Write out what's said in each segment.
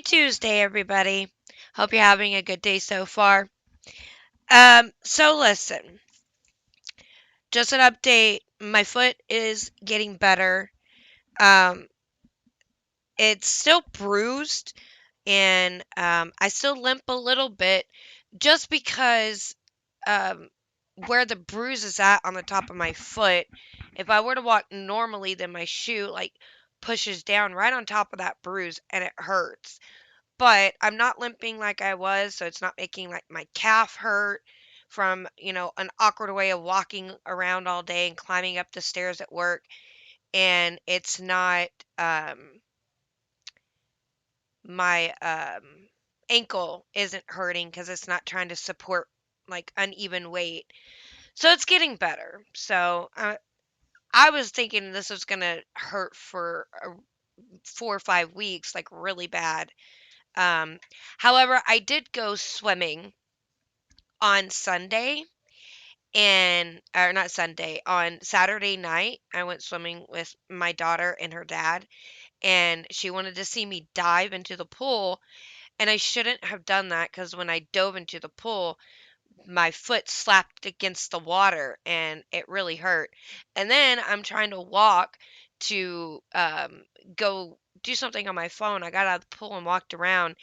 Tuesday, everybody. Hope you're having a good day so far. So listen, just an update. My foot is getting better. Um, it's still bruised, and I still limp a little bit, just because um, where the bruise is at on the top of my foot. If I were to walk normally, then my shoe pushes down right on top of that bruise, and it hurts. But I'm not limping like I was, so it's not making my calf hurt from, an awkward way of walking around all day and climbing up the stairs at work. And it's not my ankle isn't hurting because it's not trying to support uneven weight. So it's getting better. So I was thinking this was gonna hurt for 4 or 5 weeks, like really bad. Um, However, I did go swimming on Sunday, or not Sunday, on Saturday night. I went swimming with my daughter and her dad, and she wanted to see me dive into the pool. And I shouldn't have done that because when I dove into the pool, my foot slapped against the water and it really hurt. And then I'm trying to walk to go do something on my phone. I got out of the pool and walked around,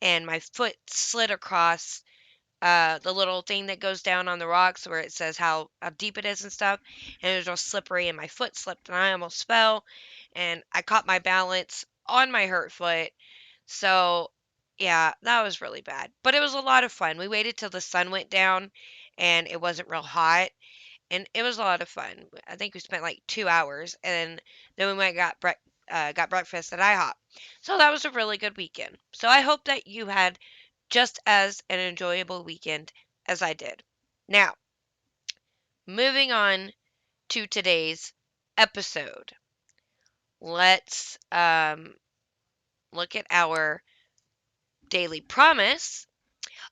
and my foot slid across the little thing that goes down on the rocks where it says how deep it is and stuff. And it was all slippery, and my foot slipped, and I almost fell. And I caught my balance on my hurt foot. So, yeah, that was really bad. But it was a lot of fun. We waited till the sun went down and it wasn't real hot. And it was a lot of fun. I think we spent like 2 hours. And then we went and got breakfast at IHOP. So that was a really good weekend. So I hope that you had just as an enjoyable weekend as I did. Now, moving on to today's episode. Let's look at our daily promise.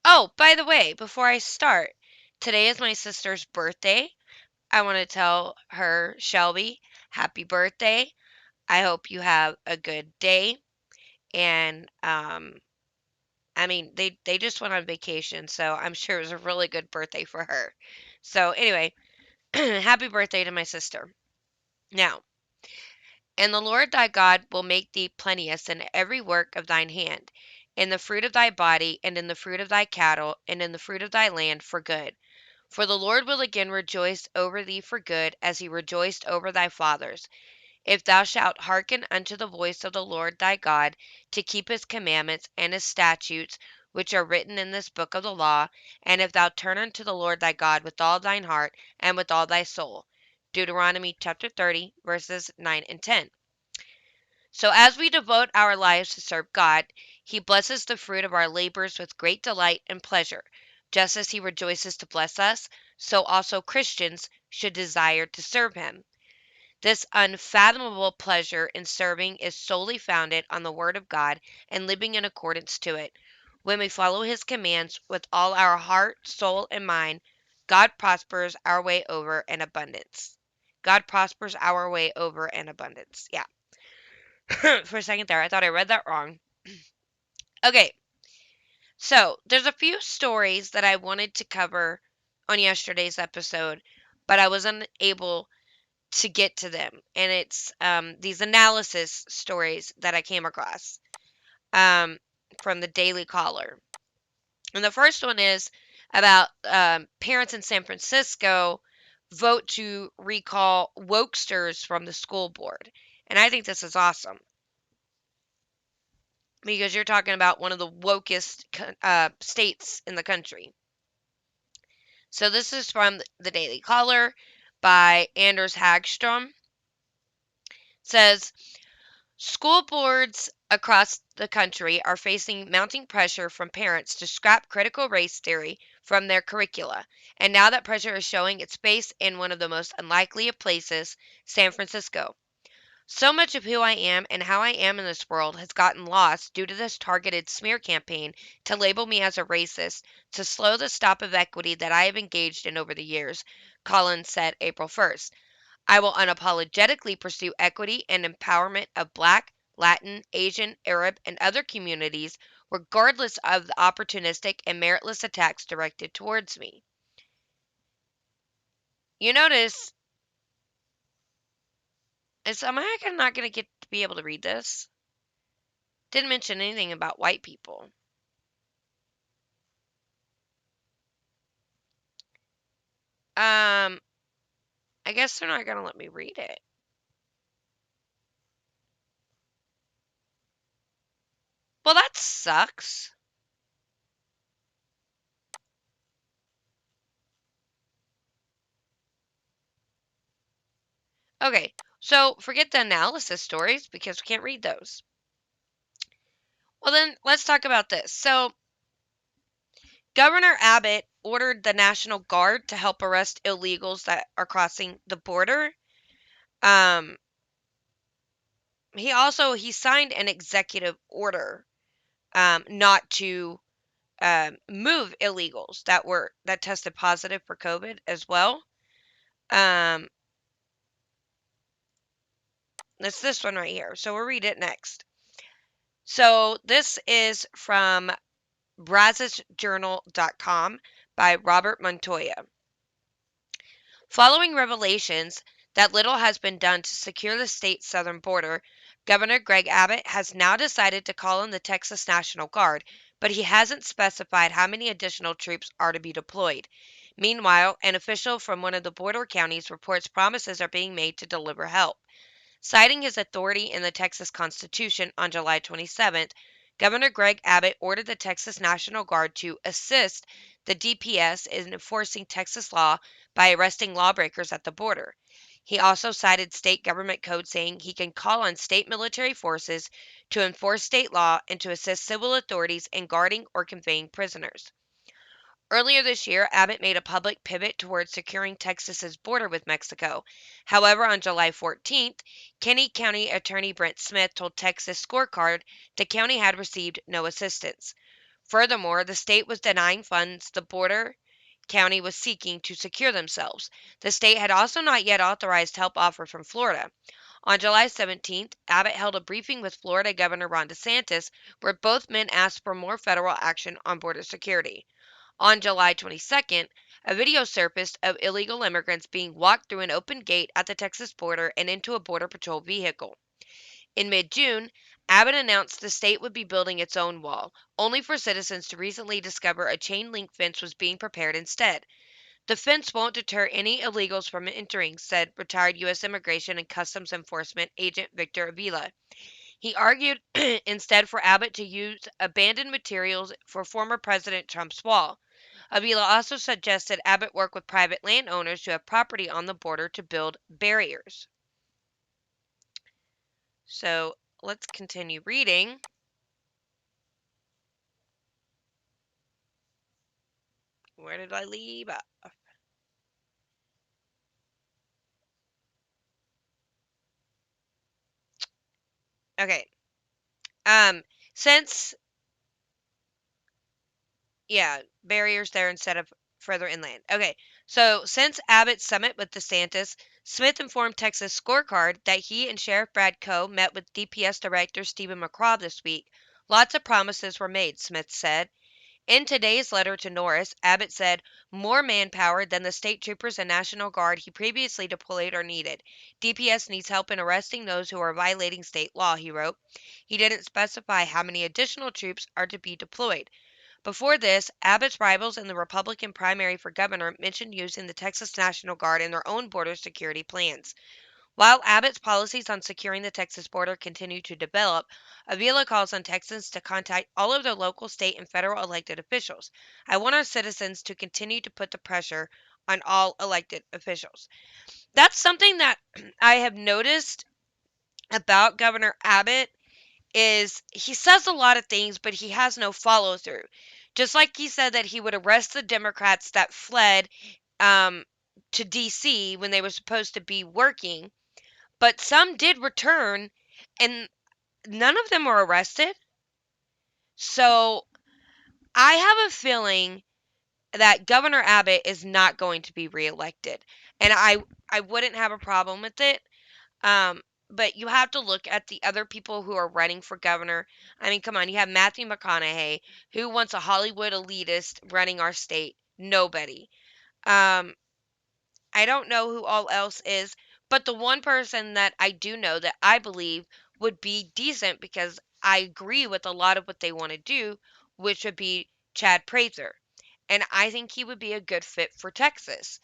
Oh, by the way, before I start, today is my sister's birthday. I want to tell her, Shelby, happy birthday. I hope you have a good day. And I mean, they just went on vacation, so I'm sure it was a really good birthday for her. So anyway, happy birthday to my sister. Now, and the Lord thy God will make thee plenteous in every work of thine hand, in the fruit of thy body, and in the fruit of thy cattle, and in the fruit of thy land for good. For the Lord will again rejoice over thee for good, as he rejoiced over thy fathers, if thou shalt hearken unto the voice of the Lord thy God, to keep his commandments and his statutes, which are written in this book of the law, and if thou turn unto the Lord thy God with all thine heart and with all thy soul. Deuteronomy chapter 30, verses 9 and 10. So as we devote our lives to serve God, he blesses the fruit of our labors with great delight and pleasure. Just as he rejoices to bless us, so also Christians should desire to serve him. This unfathomable pleasure in serving is solely founded on the Word of God and living in accordance to it. When we follow his commands with all our heart, soul, and mind, God prospers our way over in abundance. God prospers our way over in abundance. Yeah. For a second there, I thought I read that wrong. Okay, so there's a few stories that I wanted to cover on yesterday's episode, but I was unable to get to them. And it's these analysis stories that I came across um, from the Daily Caller. And the first one is about parents in San Francisco vote to recall wokesters from the school board. And I think this is awesome, because you're talking about one of the wokest states in the country. So this is from the Daily Caller by Anders Hagstrom. It says school boards across the country are facing mounting pressure from parents to scrap critical race theory from their curricula. And now that pressure is showing its face in one of the most unlikely of places, San Francisco. So much of who I am and how I am in this world has gotten lost due to this targeted smear campaign to label me as a racist, to slow the stop of equity that I have engaged in over the years, Collins said April 1st. I will unapologetically pursue equity and empowerment of Black, Latin, Asian, Arab, and other communities, regardless of the opportunistic and meritless attacks directed towards me. You notice, am I not going to get to be able to read this? Didn't mention anything about white people. I guess they're not going to let me read it. Well, that sucks. Okay, so forget the analysis stories because we can't read those. Well, then let's talk about this. So, Governor Abbott ordered the National Guard to help arrest illegals that are crossing the border. Um, he signed an executive order not to move illegals that tested positive for COVID as well. Um, it's this one right here. So we'll read it next. So this is from brazosjournal.com by Robert Montoya. Following revelations that little has been done to secure the state's southern border, Governor Greg Abbott has now decided to call in the Texas National Guard, but he hasn't specified how many additional troops are to be deployed. Meanwhile, an official from one of the border counties reports promises are being made to deliver help. Citing his authority in the Texas Constitution on July 27th, Governor Greg Abbott ordered the Texas National Guard to assist the DPS in enforcing Texas law by arresting lawbreakers at the border. He also cited state government code saying he can call on state military forces to enforce state law and to assist civil authorities in guarding or conveying prisoners. Earlier this year, Abbott made a public pivot towards securing Texas's border with Mexico. However, on July 14th, Kennedy County Attorney Brent Smith told Texas Scorecard the county had received no assistance. Furthermore, the state was denying funds the border county was seeking to secure themselves. The state had also not yet authorized help offered from Florida. On July 17th, Abbott held a briefing with Florida Governor Ron DeSantis, where both men asked for more federal action on border security. On July 22nd, a video surfaced of illegal immigrants being walked through an open gate at the Texas border and into a Border Patrol vehicle. In mid-June, Abbott announced the state would be building its own wall, only for citizens to recently discover a chain-link fence was being prepared instead. The fence won't deter any illegals from entering, said retired U.S. Immigration and Customs Enforcement agent Victor Avila. He argued instead for Abbott to use abandoned materials for former President Trump's wall. Avila also suggested Abbott work with private landowners who have property on the border to build barriers. So let's continue reading. Where did I leave off? Okay. Um, since barriers there instead of further inland. Okay. So since Abbott's summit with DeSantis, Smith informed Texas Scorecard that he and Sheriff Brad Coe met with DPS Director Stephen McCraw this week. Lots of promises were made, Smith said. In today's letter to Norris, Abbott said more manpower than the state troopers and National Guard he previously deployed are needed. DPS needs help in arresting those who are violating state law, he wrote. He didn't specify how many additional troops are to be deployed. Before this, Abbott's rivals in the Republican primary for governor mentioned using the Texas National Guard in their own border security plans. While Abbott's policies on securing the Texas border continue to develop, Avila calls on Texans to contact all of their local, state, and federal elected officials. I want our citizens to continue to put the pressure on all elected officials. That's something that I have noticed about Governor Abbott is he says a lot of things, but he has no follow through. Just like he said that he would arrest the Democrats that fled um, to D.C. when they were supposed to be working, but some did return, and none of them were arrested. So I have a feeling that Governor Abbott is not going to be reelected, and I wouldn't have a problem with it. Um, but you have to look at the other people who are running for governor. I mean, come on, you have Matthew McConaughey, who wants a Hollywood elitist running our state. Nobody. Um, I don't know who all else is, but the one person that I do know that I believe would be decent because I agree with a lot of what they want to do, which would be Chad Prather. And I think he would be a good fit for Texas.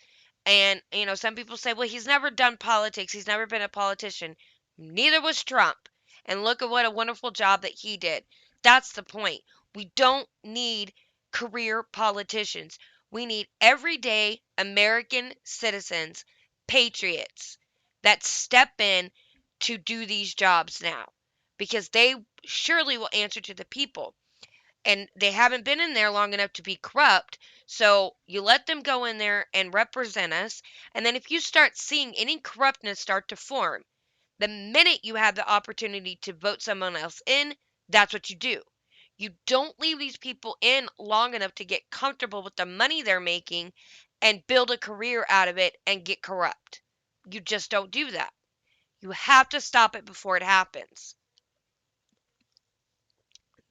And, some people say, well, he's never done politics. He's never been a politician. Neither was Trump. And look at what a wonderful job that he did. That's the point. We don't need career politicians. We need everyday American citizens, patriots that step in to do these jobs now because they surely will answer to the people, and they haven't been in there long enough to be corrupt. So you let them go in there and represent us. And then if you start seeing any corruptness start to form, the minute you have the opportunity to vote someone else in, that's what you do. You don't leave these people in long enough to get comfortable with the money they're making and build a career out of it and get corrupt. You just don't do that. You have to stop it before it happens.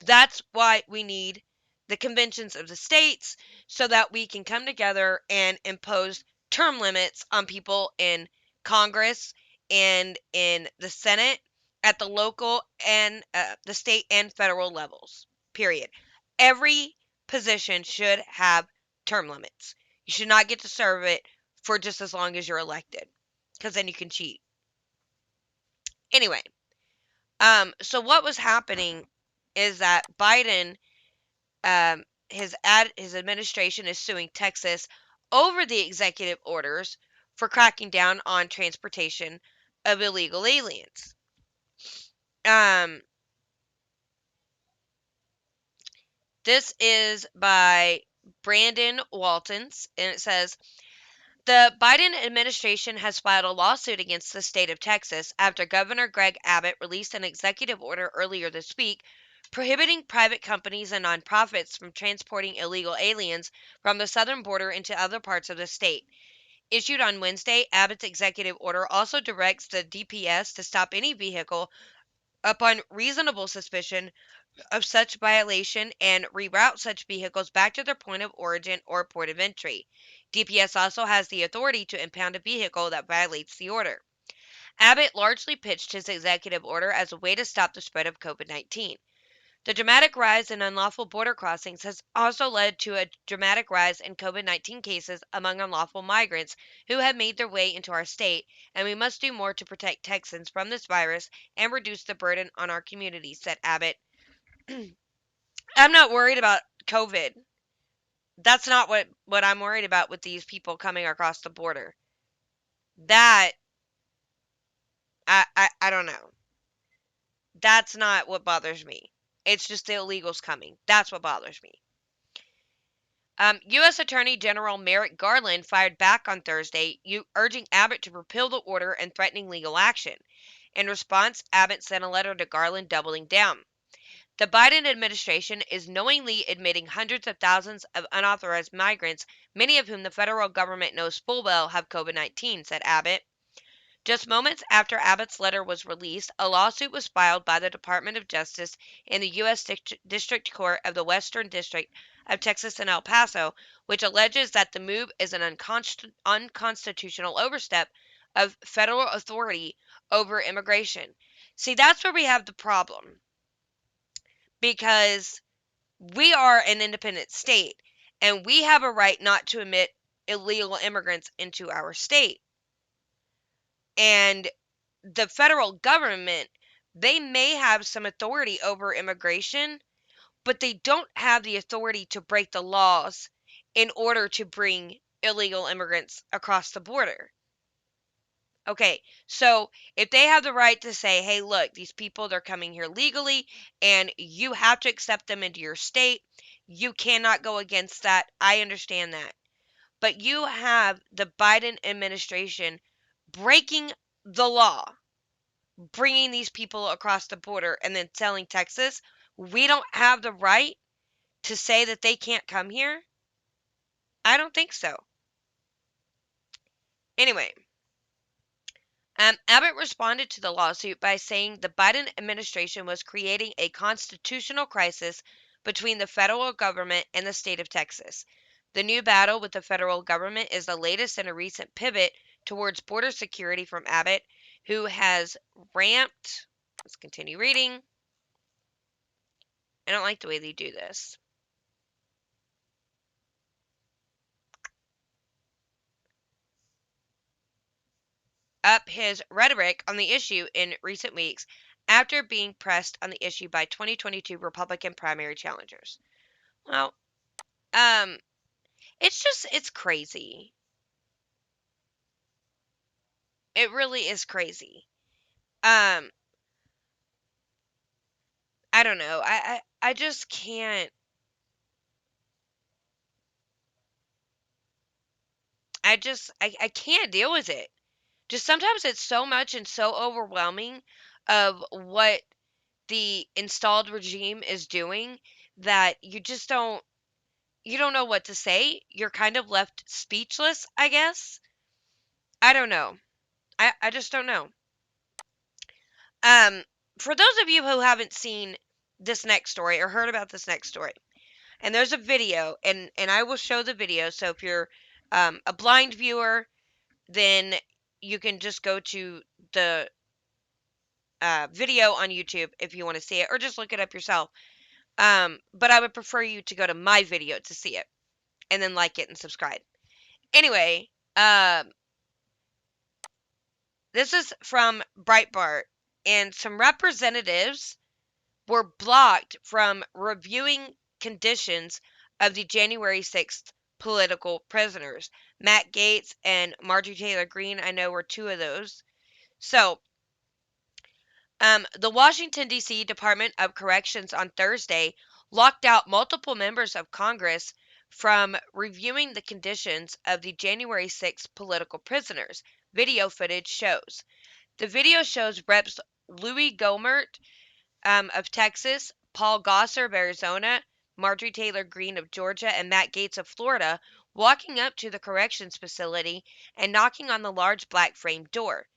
That's why we need the conventions of the states so that we can come together and impose term limits on people in Congress and in the Senate at the local and the state and federal levels. Period. Every position should have term limits. You should not get to serve it for just as long as you're elected, because then you can cheat. Anyway, so what was happening is that Biden, his administration is suing Texas over the executive orders for cracking down on transportation of illegal aliens. Um, this is by Brandon Waltons, and it says the Biden administration has filed a lawsuit against the state of Texas after Governor Greg Abbott released an executive order earlier this week prohibiting private companies and nonprofits from transporting illegal aliens from the southern border into other parts of the state. Issued on Wednesday, Abbott's executive order also directs the DPS to stop any vehicle upon reasonable suspicion of such violation and reroute such vehicles back to their point of origin or port of entry. DPS also has the authority to impound a vehicle that violates the order. Abbott largely pitched his executive order as a way to stop the spread of COVID 19. The dramatic rise in unlawful border crossings has also led to a dramatic rise in COVID 19 cases among unlawful migrants who have made their way into our state, and we must do more to protect Texans from this virus and reduce the burden on our communities, said Abbott. I'm not worried about COVID. That's not what I'm worried about with these people coming across the border. That I don't know. That's not what bothers me. It's just the illegals coming. That's what bothers me. U.S. Attorney General Merrick Garland fired back on Thursday, urging Abbott to repeal the order and threatening legal action. In response, Abbott sent a letter to Garland doubling down. The Biden administration is knowingly admitting hundreds of thousands of unauthorized migrants, many of whom the federal government knows full well have COVID 19, said Abbott. Just moments after Abbott's letter was released, a lawsuit was filed by the Department of Justice in the U.S. District Court of the Western District of Texas in El Paso, which alleges that the move is an unconstitutional overstep of federal authority over immigration. See, that's where we have the problem, because we are an independent state and we have a right not to admit illegal immigrants into our state. And the federal government, they may have some authority over immigration, but they don't have the authority to break the laws in order to bring illegal immigrants across the border. Okay, so if they have the right to say, hey, look, these people, they're coming here legally and you have to accept them into your state, you cannot go against that. I understand that. But you have the Biden administration breaking the law, bringing these people across the border and then telling Texas, we don't have the right to say that they can't come here? I don't think so. Anyway, Abbott responded to the lawsuit by saying the Biden administration was creating a constitutional crisis between the federal government and the state of Texas. The new battle with the federal government is the latest in a recent pivot towards border security from Abbott, who has ramped. Let's continue reading. I don't like the way they do this. Up his rhetoric on the issue in recent weeks after being pressed on the issue by 2022 Republican primary challengers. Well, um, it's crazy. It really is crazy. Um, I don't know. I just can't. I can't deal with it. Just sometimes it's so much and so overwhelming of what the installed regime is doing that you don't know what to say. You're kind of left speechless, I guess. I don't know. I just don't know. Um, for those of you who haven't seen this next story or heard about this next story, and there's a video, and I will show the video. So if you're a blind viewer, then you can just go to the video on YouTube if you want to see it, or just look it up yourself. But I would prefer you to go to my video to see it, and then like it and subscribe. Anyway, this is from Breitbart, and some representatives were blocked from reviewing conditions of the January 6th political prisoners. Matt Gaetz and Marjorie Taylor Greene, I know, were two of those. So, the Washington, D.C. Department of Corrections on Thursday locked out multiple members of Congress from reviewing the conditions of the January 6th political prisoners, video footage shows. The video shows Reps. Louis Gohmert of Texas, Paul Gosar of Arizona, Marjorie Taylor Greene of Georgia, and Matt Gaetz of Florida walking up to the corrections facility and knocking on the large black framed door.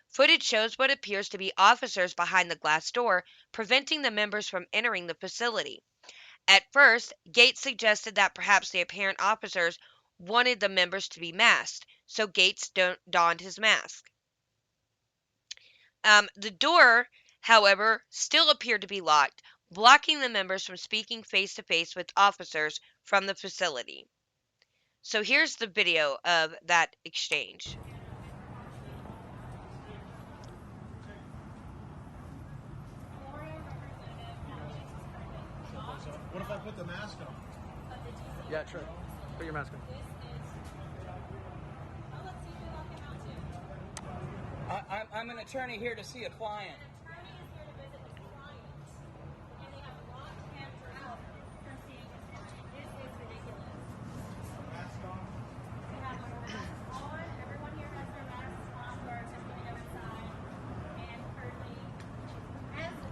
Footage shows what appears to be officers behind the glass door, preventing the members from entering the facility. At first, Gaetz suggested that perhaps the apparent officers wanted the members to be masked, so Gaetz donned his mask. The door, however, still appeared to be locked, blocking the members from speaking face to face with officers from the facility. So here's the video of that exchange. What if I put the mask on? Yeah, sure. Put your mask on. I'm an attorney here to see a client. Mask on?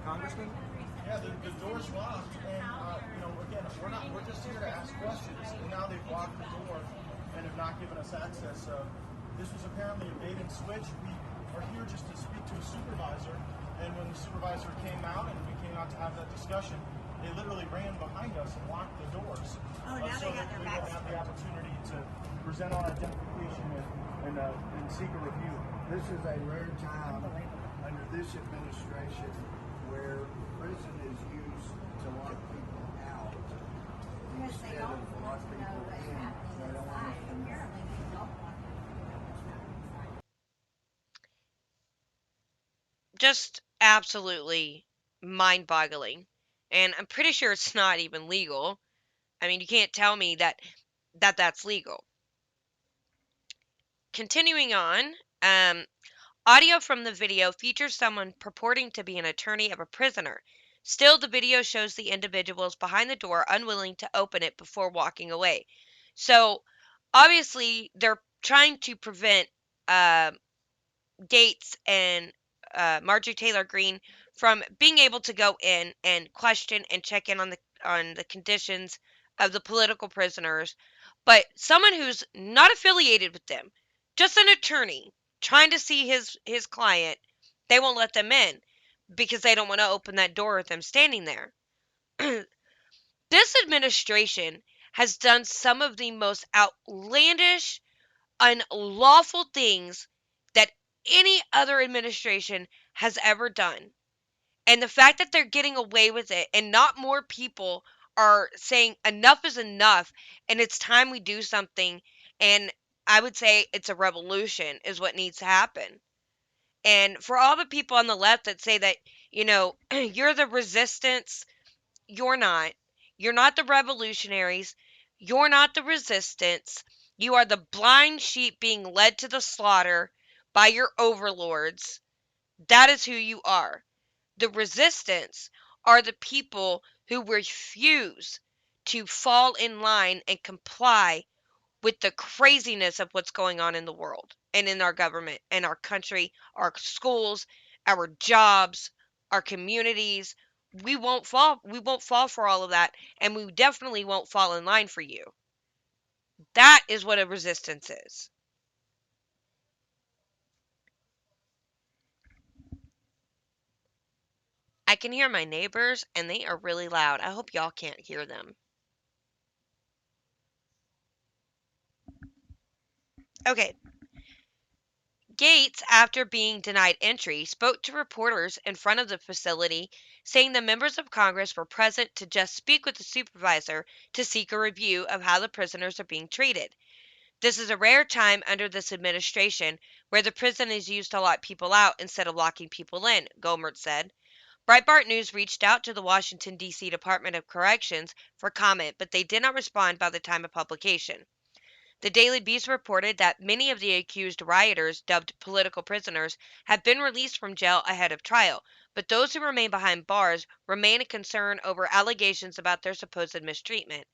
Congressman? Yeah, the door's locked, and again, we're just here to ask questions, and now they've locked the door and have not given us access. This was apparently a bait and switch. We are here just to speak to a supervisor, and when the supervisor came out and we came out to have that discussion, they literally ran behind us and locked the doors. Oh, now so they got that their we backs don't have the opportunity to present our identification and seek a review. This is a rare time under this administration where prison is used to lock people out Because they instead don't of want lock to know people that in. happens They don't want inside. us to know. Apparently, they don't want to know what's happening inside. Just absolutely mind-boggling. And I'm pretty sure it's not even legal. I mean, you can't tell me that's legal. Continuing on, audio from the video features someone purporting to be an attorney of a prisoner. Still, the video shows the individuals behind the door unwilling to open it before walking away. So, obviously, they're trying to prevent Gaetz and Marjorie Taylor Greene from being able to go in and question and check in on the conditions of the political prisoners. But someone who's not affiliated with them, just an attorney, trying to see his client, they won't let them in because they don't want to open that door with them standing there. This administration has done some of the most outlandish, unlawful things that any other administration has ever done. And the fact that they're getting away with it and not more people are saying enough is enough and it's time we do something. And I would say it's a revolution is what needs to happen. And for all the people on the left that say that, you're the resistance, you're not. You're not the revolutionaries. You're not the resistance. You are the blind sheep being led to the slaughter by your overlords. That is who you are. The resistance are the people who refuse to fall in line and comply with the craziness of what's going on in the world and in our government and our country, our schools, our jobs, our communities. We won't fall. We won't fall for all of that, and we definitely won't fall in line for you. That is what a resistance is. I can hear my neighbors, and they are really loud. I hope y'all can't hear them. Okay, Gates, after being denied entry, spoke to reporters in front of the facility, saying the members of Congress were present to just speak with the supervisor to seek a review of how the prisoners are being treated. This is a rare time under this administration where the prison is used to lock people out instead of locking people in, Gohmert said. Breitbart News reached out to the Washington, D.C. Department of Corrections for comment, but they did not respond by the time of publication. The Daily Beast reported that many of the accused rioters, dubbed political prisoners, have been released from jail ahead of trial, but those who remain behind bars remain a concern over allegations about their supposed mistreatment.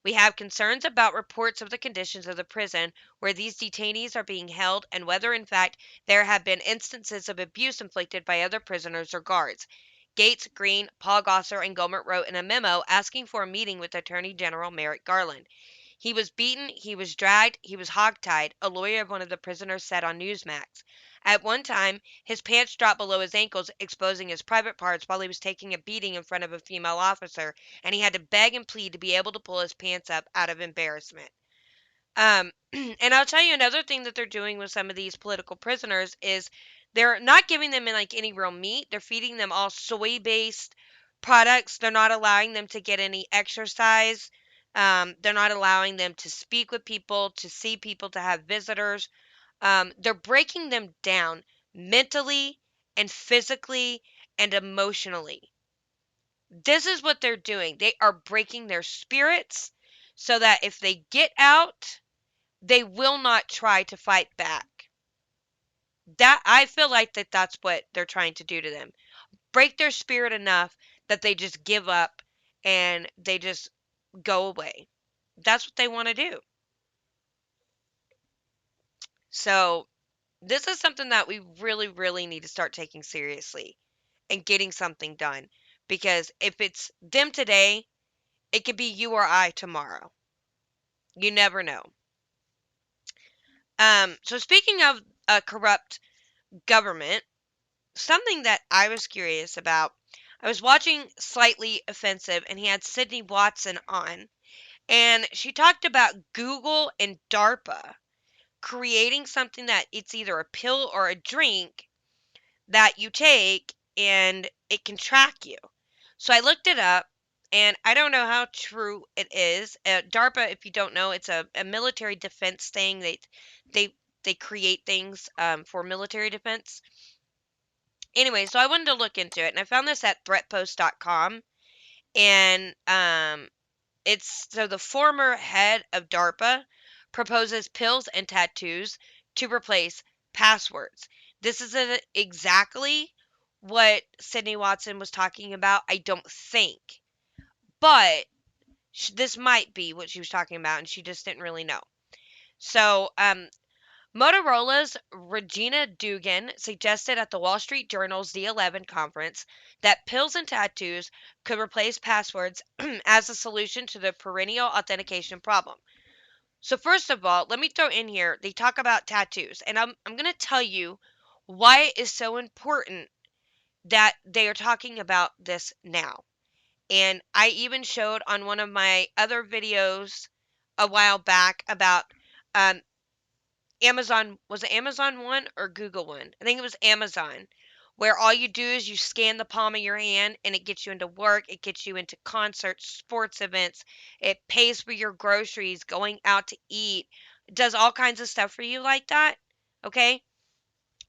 We have concerns about reports of the conditions of the prison where these detainees are being held and whether, in fact, there have been instances of abuse inflicted by other prisoners or guards. Gates, Green, Paul Gosar, and Gohmert wrote in a memo asking for a meeting with Attorney General Merrick Garland. He was beaten, he was dragged, he was hogtied, a lawyer of one of the prisoners said on Newsmax. At one time, his pants dropped below his ankles, exposing his private parts while he was taking a beating in front of a female officer, and he had to beg and plead to be able to pull his pants up out of embarrassment. And I'll tell you another thing that they're doing with some of these political prisoners is they're not giving them like any real meat. They're feeding them all soy-based products. They're not allowing them to get any exercise. They're not allowing them to speak with people, to see people, to have visitors. They're breaking them down mentally and physically and emotionally. This is what they're doing. They are breaking their spirits so that if they get out, they will not try to fight back. That I feel like that's what they're trying to do to them. Break their spirit enough that they just give up and they just go away. That's what they want to do. So, this is something that we really really need to start taking seriously and getting something done because if it's them today, it could be you or I tomorrow. You never know. So speaking of a corrupt government, something that I was curious about. I was watching Slightly Offensive and he had Sydney Watson on, and she talked about Google and DARPA creating something that it's either a pill or a drink that you take and it can track you. So I looked it up and I don't know how true it is. DARPA, if you don't know, it's a military defense thing. They they create things for military defense. Anyway, so I wanted to look into it, and I found this at threatpost.com, and it's so the former head of DARPA proposes pills and tattoos to replace passwords. This isn't exactly what Sydney Watson was talking about, I don't think, but this might be what she was talking about, and she just didn't really know. So, Motorola's Regina Dugan suggested at the Wall Street Journal's D11 conference that pills and tattoos could replace passwords as a solution to the perennial authentication problem. So first of all, let me throw in here, they talk about tattoos, and I'm going to tell you why it is so important that they are talking about this now. And I even showed on one of my other videos a while back about um, Amazon. Was it Amazon one or Google one? I think it was Amazon, where all you do is you scan the palm of your hand and it gets you into work, it gets you into concerts, sports events, it pays for your groceries, going out to eat, it does all kinds of stuff for you like that. Okay?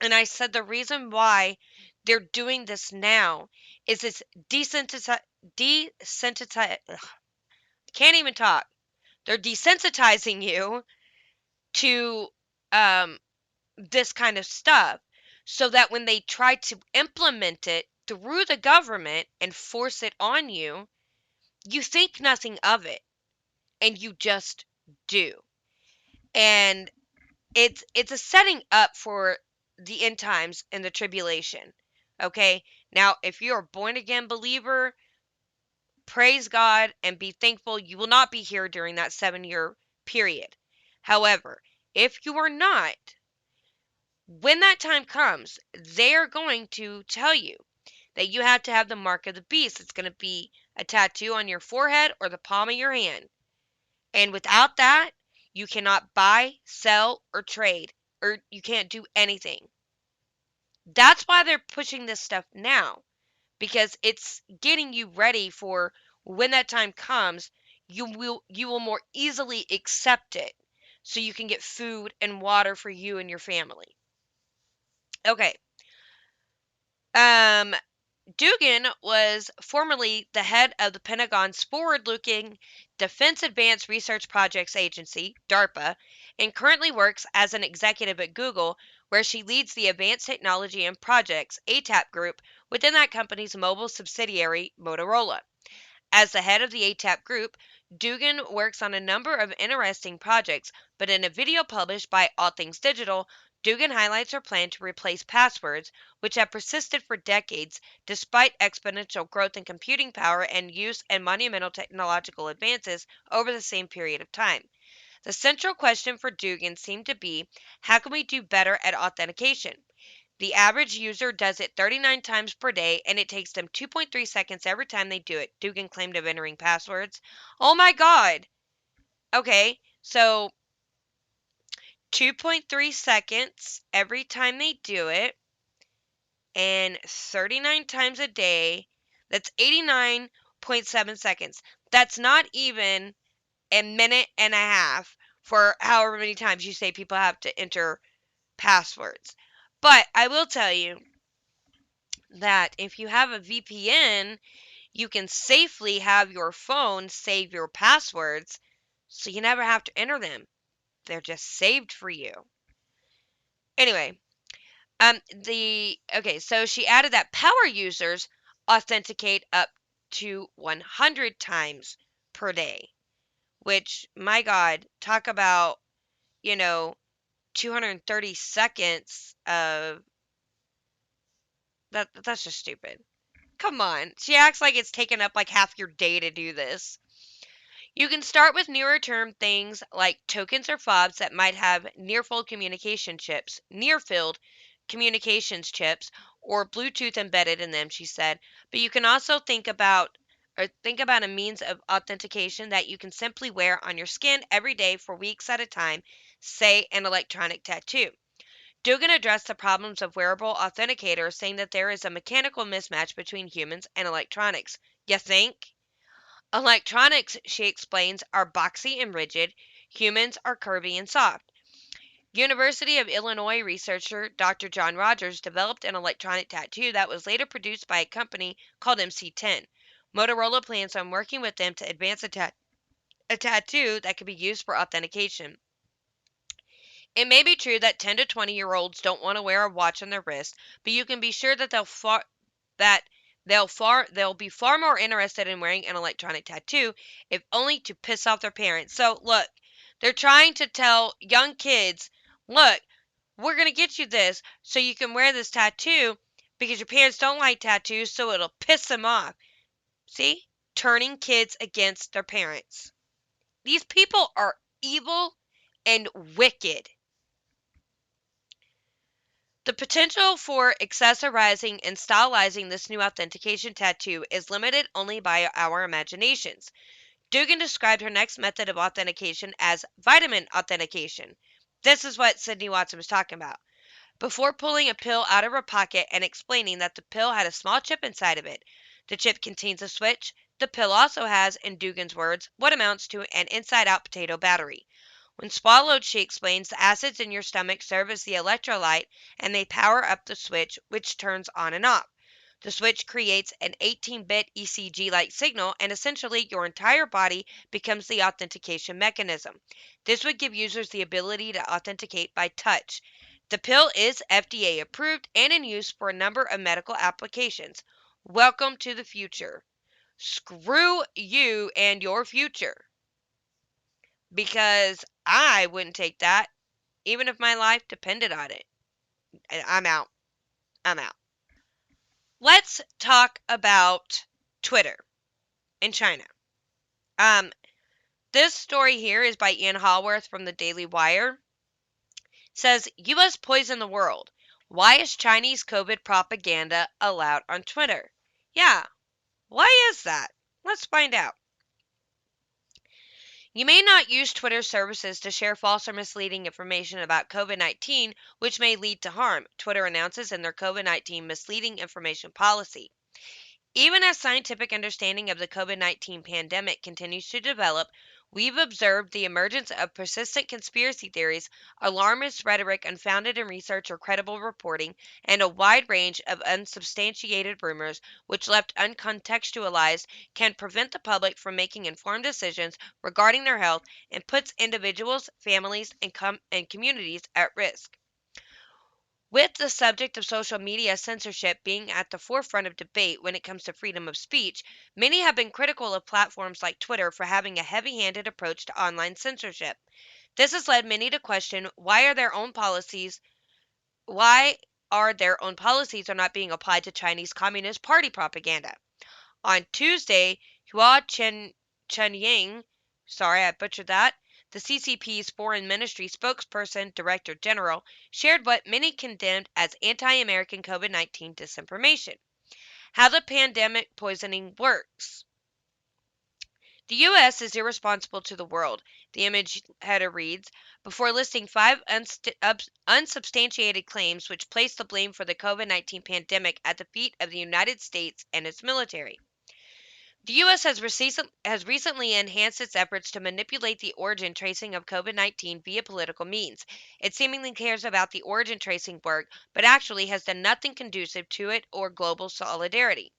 And I said the reason why they're doing this now is it's desensitize, can't even talk. They're desensitizing you to um, this kind of stuff so that when they try to implement it through the government and force it on you, you think nothing of it and you just do. And it's a setting up for the end times and the tribulation. Okay? Now, if you're a born again believer, praise God and be thankful you will not be here during that 7-year period. However, if you are not, when that time comes, they're going to tell you that you have to have the mark of the beast. It's going to be a tattoo on your forehead or the palm of your hand. And without that, you cannot buy, sell, or trade, or you can't do anything. That's why they're pushing this stuff now, because it's getting you ready for when that time comes, you will more easily accept it so you can get food and water for you and your family. Okay. Um Dugan was formerly the head of the Pentagon's forward-looking Defense Advanced Research Projects Agency, DARPA, and currently works as an executive at Google, where she leads the Advanced Technology and Projects ATAP group within that company's mobile subsidiary, Motorola. As the head of the ATAP group, Dugan works on a number of interesting projects, but in a video published by All Things Digital, Dugan highlights her plan to replace passwords, which have persisted for decades despite exponential growth in computing power and use and monumental technological advances over the same period of time. The central question for Dugan seemed to be, how can we do better at authentication? The average user does it 39 times per day, and it takes them 2.3 seconds every time they do it, Dugan claimed of entering passwords. Oh my god! Okay, so 2.3 seconds every time they do it, and 39 times a day, that's 89.7 seconds. That's not even a minute and a half for however many times you say people have to enter passwords. But I will tell you that if you have a VPN, you can safely have your phone save your passwords so you never have to enter them. They're just saved for you. Anyway, so she added that power users authenticate up to 100 times per day, which, my God, talk about, you know, 230 seconds of that's just stupid. Come on. She acts like it's taken up like half your day to do this. You can start with nearer term things like tokens or fobs that might have near-field communications chips, or Bluetooth embedded in them, she said. But you can also think about a means of authentication that you can simply wear on your skin every day for weeks at a time, say an electronic tattoo. Dugan addressed the problems of wearable authenticators, saying that there is a mechanical mismatch between humans and electronics. You think? Electronics, she explains, are boxy and rigid. Humans are curvy and soft. University of Illinois researcher Dr. John Rogers developed an electronic tattoo that was later produced by a company called MC10. Motorola plans on working with them to advance a tattoo that could be used for authentication. It may be true that 10 to 20-year-olds don't want to wear a watch on their wrist, but you can be sure that that they'll be far more interested in wearing an electronic tattoo, if only to piss off their parents. So look, they're trying to tell young kids, look, we're going to get you this so you can wear this tattoo because your parents don't like tattoos, so it'll piss them off. See? Turning kids against their parents. These people are evil and wicked. The potential for accessorizing and stylizing this new authentication tattoo is limited only by our imaginations. Dugan described her next method of authentication as vitamin authentication. This is what Sydney Watson was talking about. Before pulling a pill out of her pocket and explaining that the pill had a small chip inside of it. The chip contains a switch. The pill also has, in Dugan's words, what amounts to an inside out potato battery. When swallowed, she explains, the acids in your stomach serve as the electrolyte and they power up the switch, which turns on and off. The switch creates an 18-bit ECG like signal, and essentially your entire body becomes the authentication mechanism. This would give users the ability to authenticate by touch. The pill is FDA approved and in use for a number of medical applications. Welcome to the future. Screw you and your future. Because I wouldn't take that, even if my life depended on it. I'm out. I'm out. Let's talk about Twitter in China. Um, this story here is by Ian Hallworth from the Daily Wire. It says U.S. poison the world. Why is Chinese COVID propaganda allowed on Twitter? Yeah, why is that? Let's find out. You may not use Twitter services to share false or misleading information about COVID 19, which may lead to harm, Twitter announces in their COVID 19 misleading information policy. Even as scientific understanding of the COVID 19 pandemic continues to develop, we've observed the emergence of persistent conspiracy theories, alarmist rhetoric unfounded in research or credible reporting, and a wide range of unsubstantiated rumors, which left uncontextualized, can prevent the public from making informed decisions regarding their health and puts individuals, families, and communities at risk. With the subject of social media censorship being at the forefront of debate when it comes to freedom of speech, many have been critical of platforms like Twitter for having a heavy handed approach to online censorship. This has led many to question why their own policies are not being applied to Chinese Communist Party propaganda. On Tuesday, Chunying, sorry I butchered that, the CCP's Foreign Ministry spokesperson, Director General, shared what many condemned as anti-American COVID-19 disinformation. How the pandemic poisoning works. The U.S. is irresponsible to the world, the image header reads, before listing five unsubstantiated claims which place the blame for the COVID 19 pandemic at the feet of the United States and its military. The U.S. has recently enhanced its efforts to manipulate the origin tracing of COVID 19 via political means. It seemingly cares about the origin tracing work, but actually has done nothing conducive to it or global solidarity.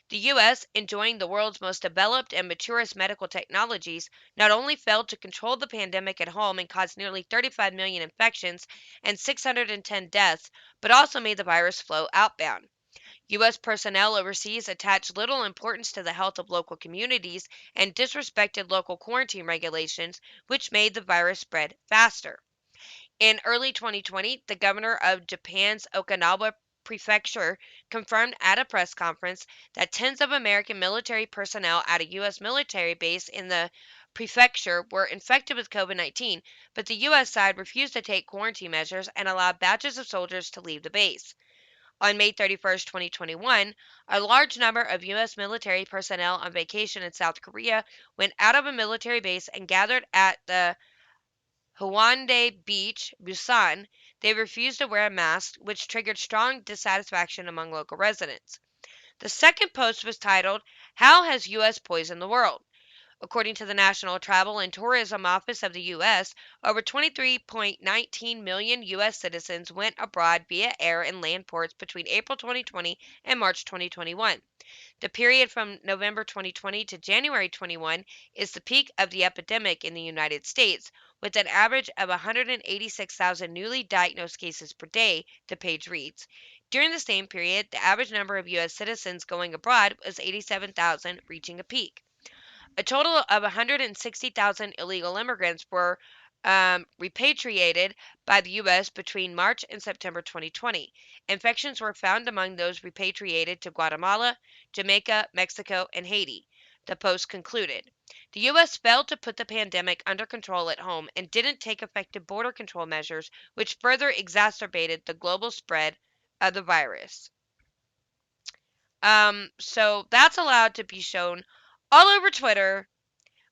The U.S., enjoying the world's most developed and maturest medical technologies, not only failed to control the pandemic at home and caused nearly 35 million infections and 610 deaths, but also made the virus flow outbound. U.S. personnel overseas attached little importance to the health of local communities and disrespected local quarantine regulations, which made the virus spread faster. In early 2020, the governor of Japan's Okinawa prefecture confirmed at a press conference that tens of American military personnel at a U.S. military base in the prefecture were infected with COVID 19, but the U.S. side refused to take quarantine measures and allowed batches of soldiers to leave the base. On May 31st, 2021, a large number of U.S. military personnel on vacation in South Korea went out of a military base and gathered at the Haeundae Beach, Busan. They refused to wear a mask, which triggered strong dissatisfaction among local residents. The second post was titled, How Has U.S. Poisoned the World? According to the National Travel and Tourism Office of the U.S., over 23.19 million U.S. citizens went abroad via air and land ports between April 2020 and March 2021. The period from November 2020 to January 21 is the peak of the epidemic in the United States, with an average of 186,000 newly diagnosed cases per day, the page reads. During the same period, the average number of U.S. citizens going abroad was 87,000, reaching a peak. A total of 160,000 illegal immigrants were repatriated by the U.S. between March and September 2020. Infections were found among those repatriated to Guatemala, Jamaica, Mexico, and Haiti. the Post concluded. The U.S. failed to put the pandemic under control at home and didn't take effective border control measures, which further exacerbated the global spread of the virus. So that's allowed to be shown all over Twitter.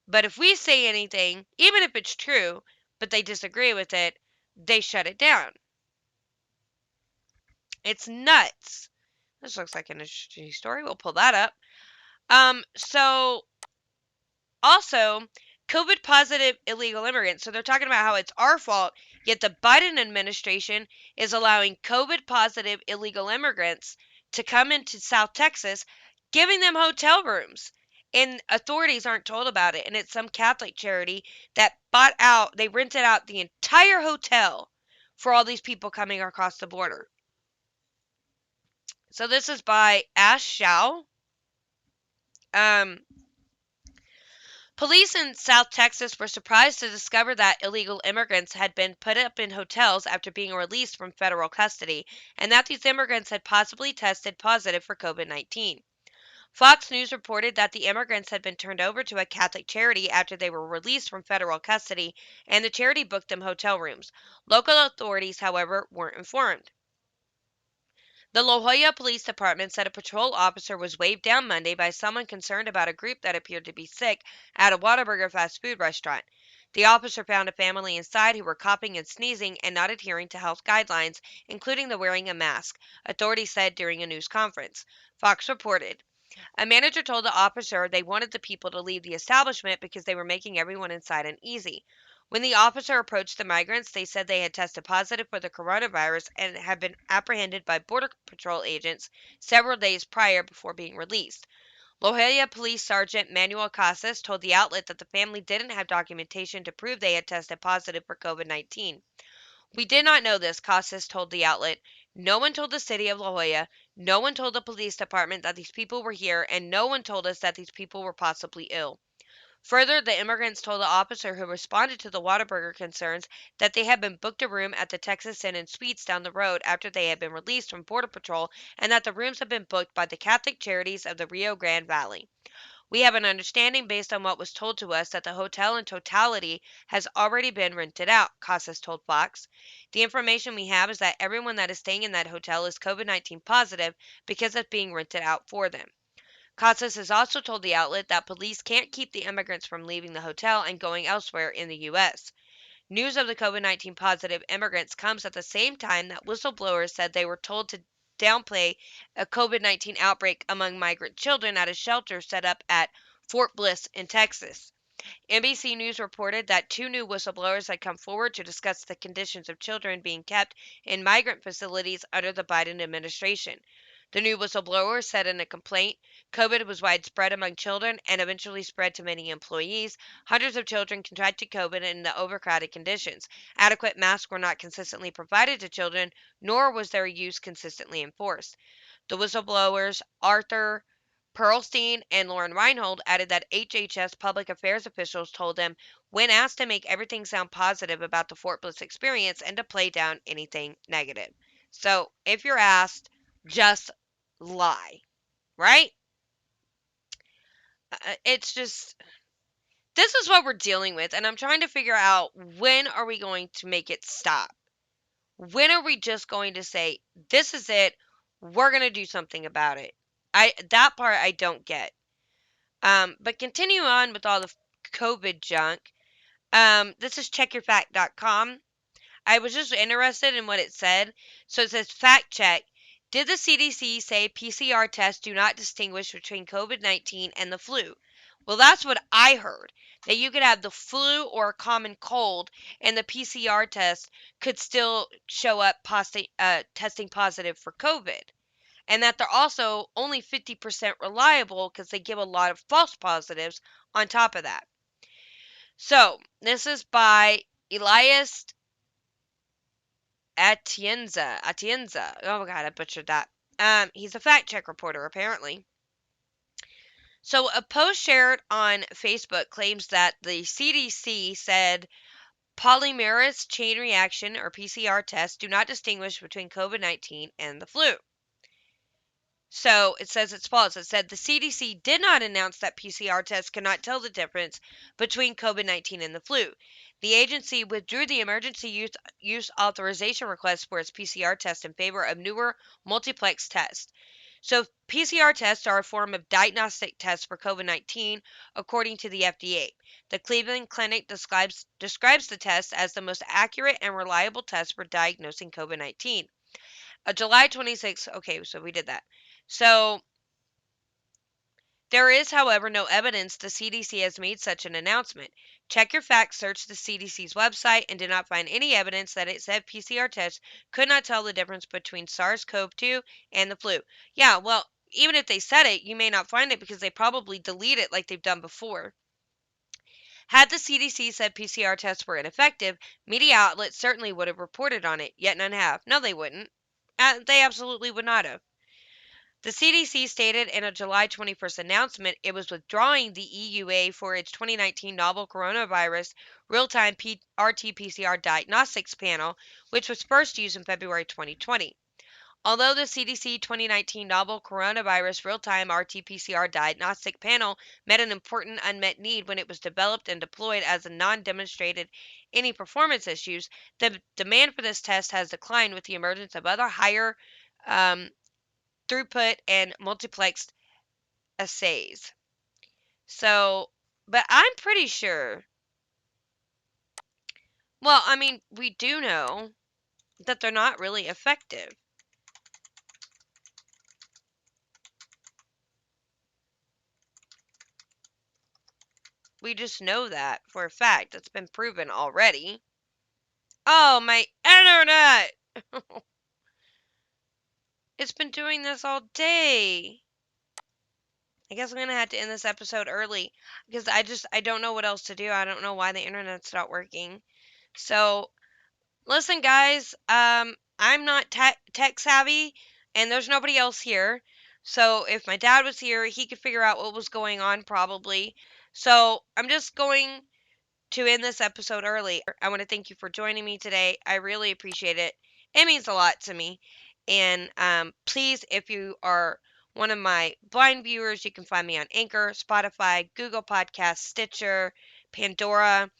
But if we say anything, even if it's true, but they disagree with it, they shut it down. It's nuts. This looks like an interesting story. We'll pull that up. So also, COVID positive illegal immigrants. So they're talking about how it's our fault, yet the Biden administration is allowing COVID positive illegal immigrants to come into South Texas, giving them hotel rooms. And authorities aren't told about it. And it's some Catholic charity that they rented out the entire hotel for all these people coming across the border. So this is by Ash Shao. Um, Police in South Texas were surprised to discover that illegal immigrants had been put up in hotels after being released from federal custody, and that these immigrants had possibly tested positive for COVID-19. Fox News reported that the immigrants had been turned over to a Catholic charity after they were released from federal custody, and the charity booked them hotel rooms. Local authorities, however, weren't informed. The La Joya Police Department said a patrol officer was waved down Monday by someone concerned about a group that appeared to be sick at a Whataburger fast food restaurant. The officer found a family inside who were coughing and sneezing and not adhering to health guidelines, including the wearing a mask, authorities said during a news conference. Fox reported. A manager told the officer they wanted the people to leave the establishment because they were making everyone inside uneasy. When the officer approached the migrants, they said they had tested positive for the coronavirus and had been apprehended by Border Patrol agents several days prior before being released. La Jolla Police Sergeant Manuel Casas told the outlet that the family didn't have documentation to prove they had tested positive for COVID-19. We did not know this, Casas told the outlet. No one told the city of La Jolla, no one told the police department that these people were here, and no one told us that these people were possibly ill. Further, the immigrants told the officer who responded to the Whataburger concerns that they had been booked a room at the Texas Inn and Suites down the road after they had been released from Border Patrol, and that the rooms had been booked by the Catholic Charities of the Rio Grande Valley. We have an understanding based on what was told to us that the hotel in totality has already been rented out, Casas told Fox. The information we have is that everyone that is staying in that hotel is COVID-19 positive because it's being rented out for them. Casas has also told the outlet that police can't keep the immigrants from leaving the hotel and going elsewhere in the U.S. News of the COVID-19 positive immigrants comes at the same time that whistleblowers said they were told to downplay a COVID-19 outbreak among migrant children at a shelter set up at Fort Bliss in Texas. NBC News reported that two new whistleblowers had come forward to discuss the conditions of children being kept in migrant facilities under the Biden administration. The new whistleblower said in a complaint, COVID was widespread among children and eventually spread to many employees. Hundreds of children contracted COVID in the overcrowded conditions. Adequate masks were not consistently provided to children, nor was their use consistently enforced. The whistleblowers, Arthur Perlstein and Lauren Reinhold, added that HHS public affairs officials told them when asked to make everything sound positive about the Fort Bliss experience and to play down anything negative. So, if you're asked, just lie, right? It's just this is what we're dealing with, and I'm trying to figure out when are we going to make it stop? When are we just going to say this is it? We're going to do something about it. That part I don't get. But continue on with all the COVID junk. This is checkyourfact.com. I was just interested in what it said. So it says fact check. Did the CDC say PCR tests do not distinguish between COVID-19 and the flu? Well, that's what I heard. That you could have the flu or a common cold, and the PCR test could still show up testing positive for COVID. And that they're also only 50% reliable because they give a lot of false positives on top of that. So, this is by Elias Atienza. Oh my god, I butchered that. He's a fact check reporter, apparently. So, a post shared on Facebook claims that the CDC said polymerase chain reaction or PCR tests do not distinguish between COVID-19 and the flu. So it says it's false. It said the CDC did not announce that PCR tests could not tell the difference between COVID 19 and the flu. The agency withdrew the emergency use authorization request for its PCR test in favor of newer multiplex tests. So, PCR tests are a form of diagnostic test for COVID 19, according to the FDA. The Cleveland Clinic describes the test as the most accurate and reliable test for diagnosing COVID 19. July 26th, okay, so we did that. So, there is, however, no evidence the CDC has made such an announcement. Check your facts, search the CDC's website, and did not find any evidence that it said PCR tests could not tell the difference between SARS-CoV-2 and the flu. Yeah, well, even if they said it, you may not find it because they probably delete it like they've done before. Had the CDC said PCR tests were ineffective, media outlets certainly would have reported on it, yet none have. No, they wouldn't. They absolutely would not have. The CDC stated in a July 21st announcement it was withdrawing the EUA for its 2019 novel coronavirus real-time RT-PCR diagnostics panel, which was first used in February 2020. Although the CDC 2019 novel coronavirus real-time RT-PCR diagnostic panel met an important unmet need when it was developed and deployed as a non-demonstrated any performance issues, the demand for this test has declined with the emergence of other higher um, throughput and multiplexed assays. So, but I'm pretty sure, well, I mean, we do know that they're not really effective. We just know that for a fact. It's been proven already. Oh, my internet! It's been doing this all day. I guess I'm gonna have to end this episode early because I don't know what else to do. I don't know why the internet's not working. So, listen, guys, I'm not tech savvy, and there's nobody else here. So if my dad was here, he could figure out what was going on probably. So I'm just going to end this episode early. I want to thank you for joining me today. I really appreciate it. It means a lot to me. And please, if you are one of my blind viewers, you can find me on Anchor, Spotify, Google Podcasts, Stitcher, Pandora.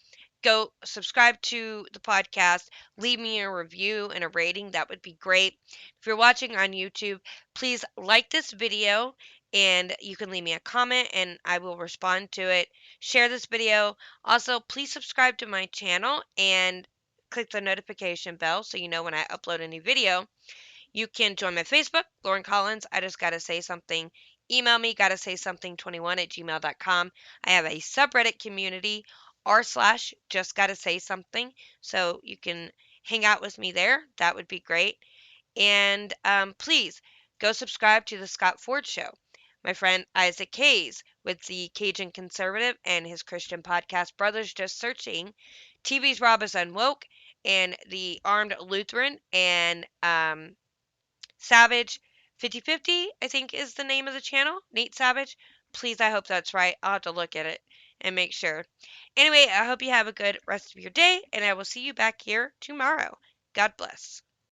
Go subscribe to the podcast, leave me a review and a rating. That would be great. If you're watching on YouTube, please like this video and you can leave me a comment and I will respond to it. Share this video. Also, please subscribe to my channel and click the notification bell so you know when I upload a new video. You can join my Facebook, Lauren Collins. I just gotta say something. Email me, gotta say something 21@gmail.com. I have a subreddit community, r/ just gotta say something. So you can hang out with me there. That would be great. And please go subscribe to the Scott Ford Show. My friend Isaac Hayes with the Cajun Conservative and his Christian podcast, Brothers Just Searching, TV's Rob is Unwoke, and the Armed Lutheran, and Savage 5050, I think is the name of the channel. Nate Savage. Please, I hope that's right. I'll have to look at it and make sure. Anyway, I hope you have a good rest of your day, and I will see you back here tomorrow. God bless.